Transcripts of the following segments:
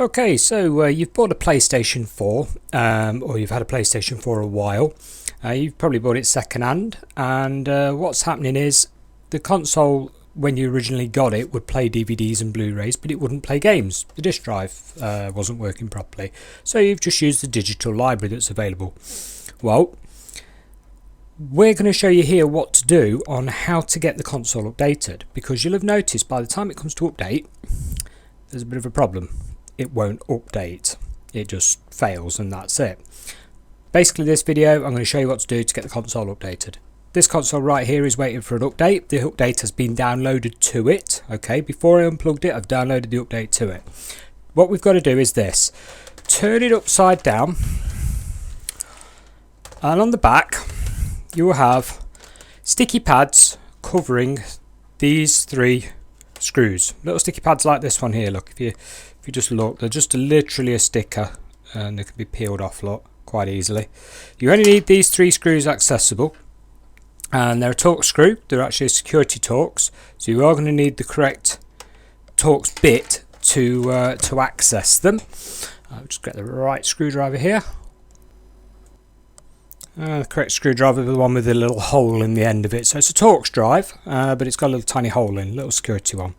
Okay, so you've bought a PlayStation 4, or you've had a PlayStation 4 a while. You've probably bought it second hand, and what's happening is the console, when you originally got it, would play DVDs and Blu-rays, but it wouldn't play games. The disk drive wasn't working properly, so you've just used the digital library that's available. Well, we're going to show you here what to do on how to get the console updated, because you'll have noticed by the time it comes to update, there's a bit of a problem. It won't update. It just fails, and that's it. Basically, this video, I'm going to show you what to do to get the console updated. This console right here is waiting for an update. The update has been downloaded to it. Okay, before I unplugged it, I've downloaded the update to it. What we've got to do is this. Turn it upside down, and on the back you will have sticky pads covering these three screws. Little sticky pads like this one here. Look, if you just look, they're just literally a sticker, and they can be peeled off, look, quite easily. You only need these three screws accessible, and they're a Torx screw. They're actually security Torx, so you are going to need the correct Torx bit to access them. I'll just get the right screwdriver here. The correct screwdriver, the one with the little hole in the end of it. So it's a Torx drive, but it's got a little tiny hole in, a little security one.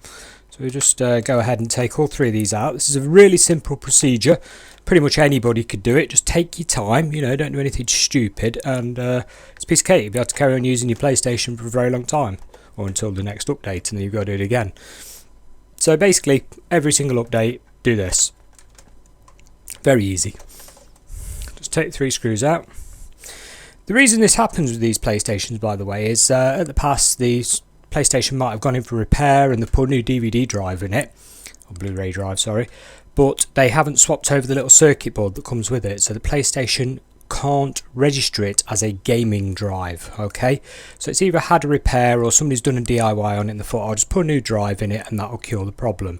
So we just go ahead and take all three of these out. This is a really simple procedure. Pretty much anybody could do it. Just take your time, you know, don't do anything stupid, and it's a piece of cake. You'll be able to carry on using your PlayStation for a very long time, or until the next update, and then you've got to do it again. So basically, every single update, do this. Very easy. Just take the three screws out. The reason this happens with these PlayStations, by the way, is at the past, the PlayStation might have gone in for repair and they put a new DVD drive in it, or Blu-ray drive, sorry, but they haven't swapped over the little circuit board that comes with it, so the PlayStation can't register it as a gaming drive. Okay, so it's either had a repair or somebody's done a DIY on it and they thought, I'll just put a new drive in it and that'll cure the problem.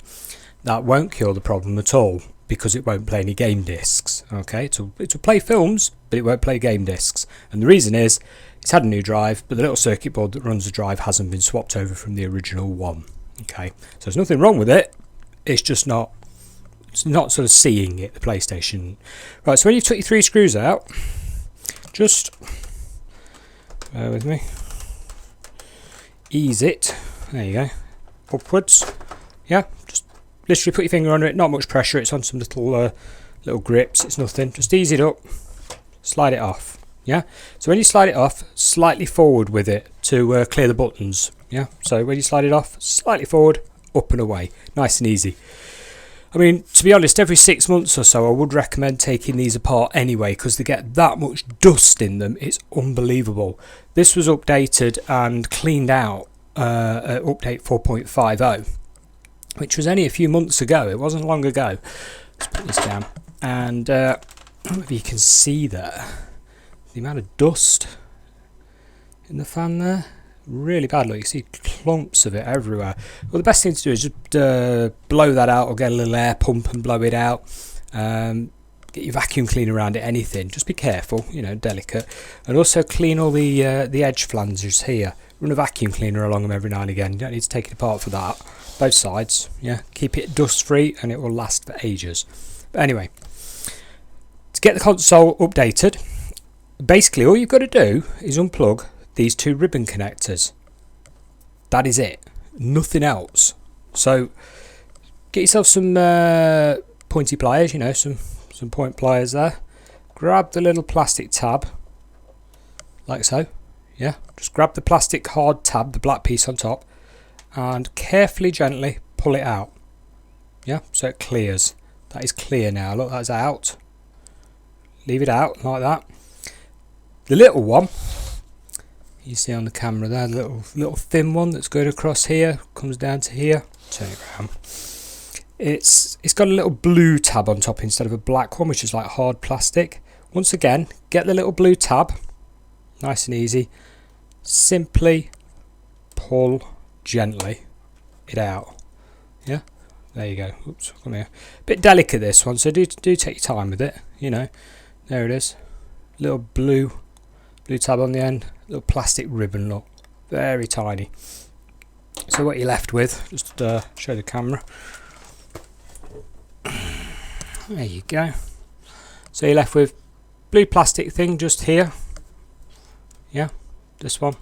That won't cure the problem at all, because it won't play any game discs. Okay, it will play films, but it won't play game discs, and the reason is it's had a new drive, but the little circuit board that runs the drive hasn't been swapped over from the original one. Okay, so there's nothing wrong with it, it's just not, it's not sort of seeing it, the PlayStation. Right, so when you've took your three screws out, just bear with me, ease it, there you go, upwards, yeah, just literally put your finger under it, not much pressure, it's on some little grips, it's nothing, just ease it up, slide it off. Yeah, so when you slide it off, slightly forward with it to clear the buttons. Yeah, so when you slide it off, slightly forward, up and away, nice and easy. I mean, to be honest, every 6 months or so I would recommend taking these apart anyway, because they get that much dust in them, it's unbelievable. This was updated and cleaned out at update 4.50, which was only a few months ago, it wasn't long ago. Let's put this down, and I don't know if you can see there, the amount of dust in the fan there, really bad. Look, you see clumps of it everywhere. Well, the best thing to do is just blow that out, or get a little air pump and blow it out. Get your vacuum cleaner around it, anything. Just be careful, you know, delicate. And also clean all the edge flanges here. Run a vacuum cleaner along them every now and again. You don't need to take it apart for that. Both sides, yeah. Keep it dust free and it will last for ages. But anyway, to get the console updated, basically all you've got to do is unplug these two ribbon connectors. That is it, nothing else. So get yourself some pointy pliers, you know, some point pliers there. Grab the little plastic tab, like so. Yeah, just grab the plastic hard tab, the black piece on top, and carefully, gently pull it out. Yeah, so it clears. That is clear now. Look, that's out. Leave it out like that. The little one, you see on the camera there, the little thin one that's going across here, comes down to here. Turn it around. It's got a little blue tab on top instead of a black one, which is like hard plastic. Once again, get the little blue tab, nice and easy. Simply pull gently it out. Yeah, there you go. Oops, come here. Bit delicate this one, so do take your time with it. You know, there it is. Little blue tab on the end, little plastic ribbon, look, very tiny. So what you're left with, just show the camera, There you go. So you're left with blue plastic thing just here. Yeah, this one.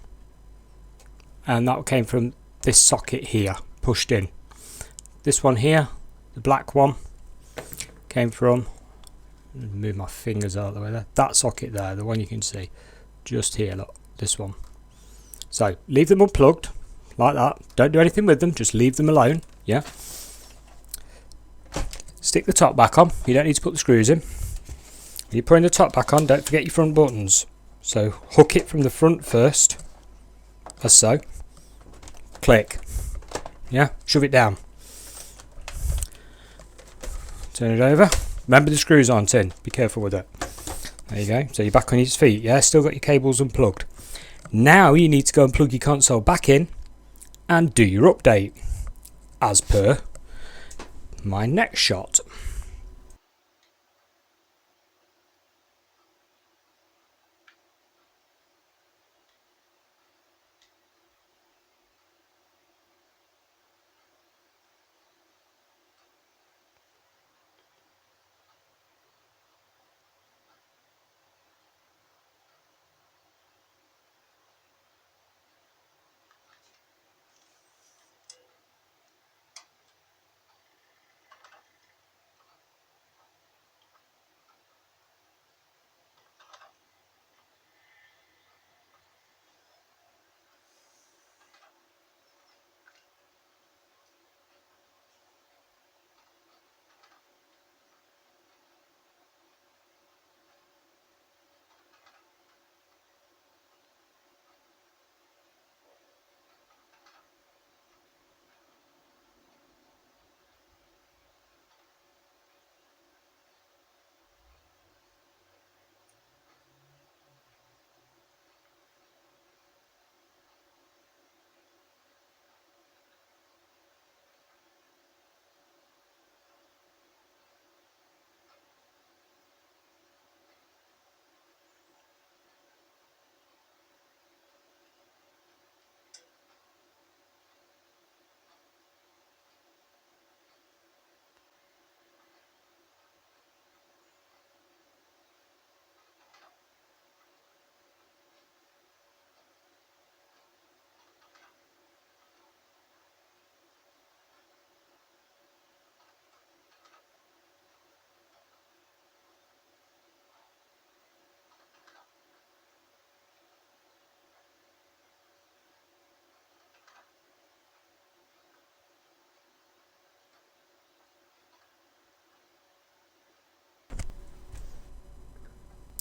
And that came from this socket here, pushed in. This one here, the black one, came from, move my fingers out of the way there, that socket there, the one you can see, just here, look, this one. So leave them unplugged, like that. Don't do anything with them, just leave them alone, yeah. Stick the top back on, you don't need to put the screws in. When you're putting the top back on, don't forget your front buttons. So hook it from the front first, as so. Click, yeah, shove it down. Turn it over. Remember the screws aren't in, be careful with it. There you go, so you're back on your feet, yeah, still got your cables unplugged. Now you need to go and plug your console back in and do your update, as per my next shot.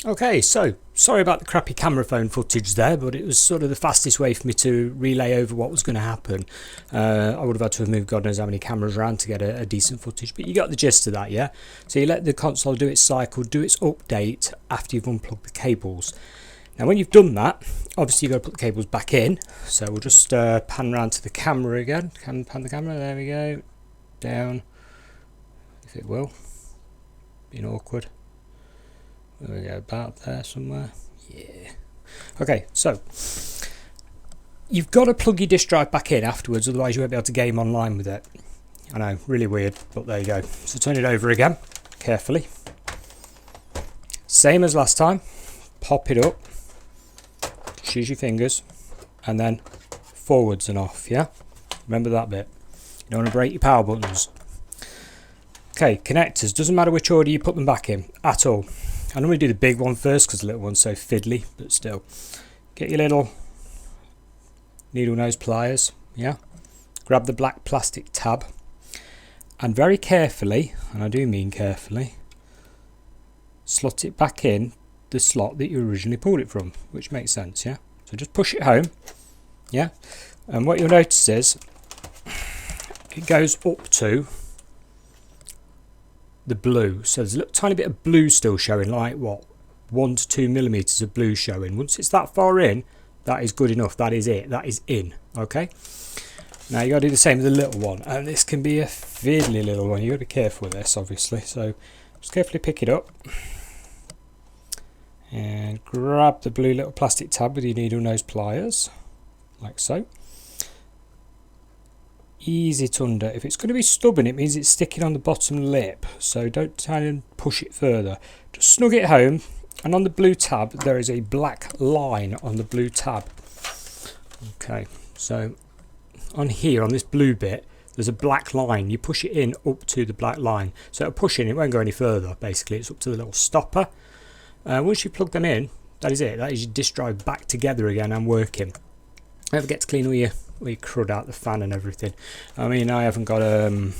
Okay, so sorry about the crappy camera phone footage there, but it was sort of the fastest way for me to relay over what was going to happen. I would have had to have moved God knows how many cameras around to get a decent footage, but you got the gist of that, yeah? So you let the console do its cycle, do its update after you've unplugged the cables. Now when you've done that, obviously you've got to put the cables back in, so we'll just pan around to the camera again. Pan the camera, there we go, down, if it will, being awkward. There we go, about there somewhere. Yeah. Okay, so you've got to plug your disk drive back in afterwards, otherwise you won't be able to game online with it. I know, really weird, but there you go. So turn it over again, carefully. Same as last time. Pop it up. Just use your fingers. And then forwards and off, yeah? Remember that bit. You don't want to break your power buttons. Okay, connectors. Doesn't matter which order you put them back in, at all. I normally do the big one first because the little one's so fiddly, but still. Get your little needle nose pliers, yeah? Grab the black plastic tab and very carefully, and I do mean carefully, slot it back in the slot that you originally pulled it from, which makes sense, yeah? So just push it home, yeah? And what you'll notice is it goes up to the blue, so there's a little tiny bit of blue still showing, like what, 1 to 2 millimeters of blue showing. Once it's that far in, that is good enough, that is it, that is in. Okay, now you got to do the same with the little one, and this can be a fiddly little one. You got to be careful with this, obviously, so just carefully pick it up and grab the blue little plastic tab with your needle nose pliers, like so. ease it under. If it's going to be stubborn, it means it's sticking on the bottom lip, so don't try and push it further. Just snug it home, and on the blue tab there is a black line on the blue tab. Okay, so on here, on this blue bit, there's a black line. You push it in up to the black line, so it'll push in, it won't go any further. Basically, it's up to the little stopper. Once you plug them in, that is it. That is your disk drive back together again and working. Don't forget to clean all your crud out the fan and everything. I mean, I haven't got a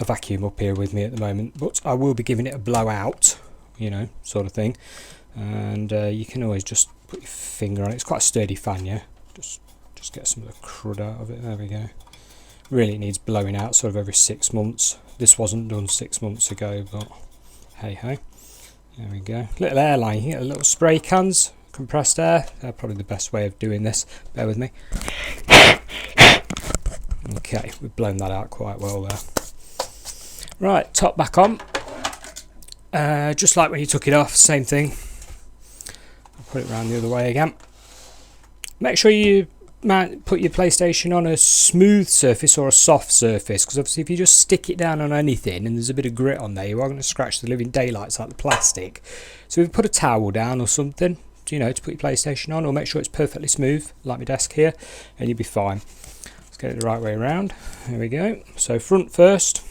vacuum up here with me at the moment, but I will be giving it a blowout, you know, sort of thing. And you can always just put your finger on it. It's quite a sturdy fan, yeah. Just get some of the crud out of it. There we go. Really needs blowing out sort of every 6 months. This wasn't done 6 months ago, but hey ho. There we go. Little airline. You get a little spray cans, compressed air. They're probably the best way of doing this. Bear with me. Okay, we've blown that out quite well there. Right, top back on. Just like when you took it off, same thing. I'll put it around the other way again. Make sure you put your PlayStation on a smooth surface or a soft surface, because obviously if you just stick it down on anything and there's a bit of grit on there, you are going to scratch the living daylights out of the plastic. So if you put a towel down or something, you know, to put your PlayStation on, or make sure it's perfectly smooth, like my desk here, and you'll be fine. Let's get it the right way around. There we go. So front first,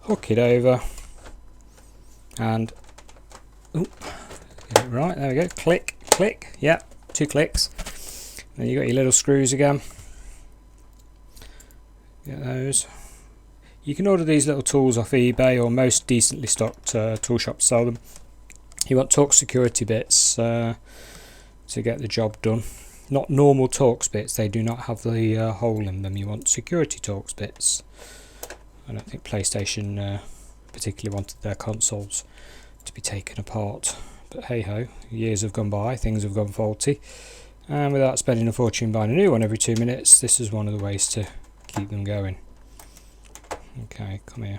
hook it over, and get it right. There we go. Click, click. Yeah, 2 clicks. Then you got your little screws again. Get those. You can order these little tools off eBay, or most decently stocked tool shops sell them. You want Torx security bits to get the job done. Not normal Torx bits, they do not have the hole in them. You want security Torx bits. I don't think PlayStation particularly wanted their consoles to be taken apart. But hey ho, years have gone by, things have gone faulty. And without spending a fortune buying a new one every 2 minutes, this is one of the ways to keep them going. Okay, come here.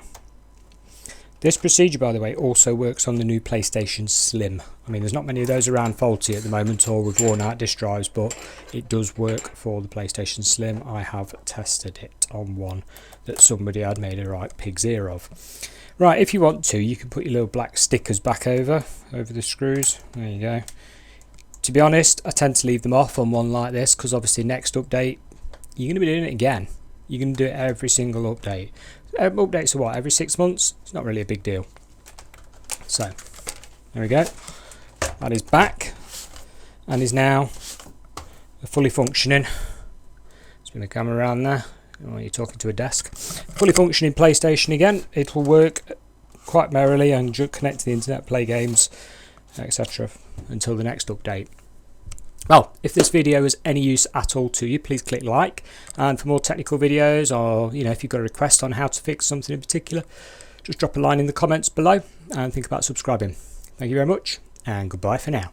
This procedure, by the way, also works on the new PlayStation Slim. I mean, there's not many of those around faulty at the moment, or with worn out disk drives, but it does work for the PlayStation Slim. I have tested it on one that somebody had made a right pig's ear of. Right, if you want to, you can put your little black stickers back over the screws. There you go. To be honest, I tend to leave them off on one like this, because obviously next update, you're going to be doing it again. You're going to do it every single update. Updates are what, every 6 months? It's not really a big deal. So, there we go. That is back, and is now fully functioning. Spin the camera around there. Oh, you're talking to a desk. Fully functioning PlayStation again. It will work quite merrily and connect to the internet, play games, etc. until the next update. Well, if this video was any use at all to you, please click like, and for more technical videos, or you know, if you've got a request on how to fix something in particular, just drop a line in the comments below and think about subscribing. Thank you very much, and goodbye for now.